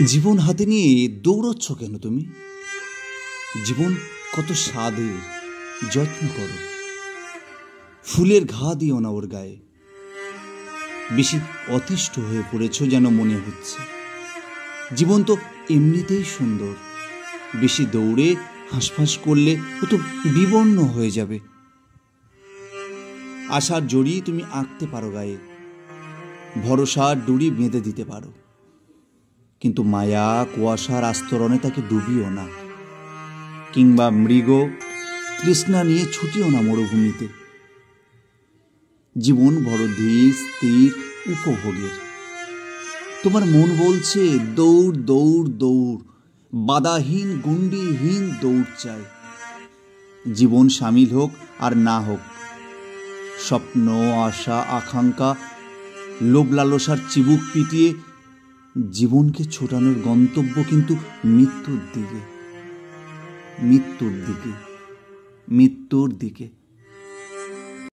জীবন হাতে নিয়ে দৌড়চ্ছ কেন তুমি? জীবন কত স্বাদের, যত্ন করো। ফুলের ঘা দিও না ওর গায়ে। বেশি অতিষ্ঠ হয়ে পড়েছ যেন মনে হচ্ছে। জীবন তো এমনিতেই সুন্দর। বেশি দৌড়ে হাঁসফাঁস করলে ও তো বিবর্ণ হয়ে যাবে। আশার জড়ি তুমি আঁকতে পারো গায়ে, ভরসার ডুরি বেঁধে দিতে পারো, কিন্তু মায়া কুয়াশার আস্তরণে তাকে ডুবিও না, কিংবা মৃগ তৃষ্ণা নিয়ে ছুটিও না মরুভূমিতে। জীবন বড় ধীর স্থির উপভোগের। তোমার মন বলছে দৌড় দৌড় দৌড়, বাধাহীন গণ্ডিহীন দৌড় চাই। জীবন সামিল হোক আর না হোক, স্বপ্ন আশা আকাঙ্ক্ষা লোভ লালসার চিবুক পিটিয়ে জীবনকে ছোটানোর গন্তব্য কিন্তু মৃত্যুর দিকে, মৃত্যুর দিকে, মৃত্যুর দিকে।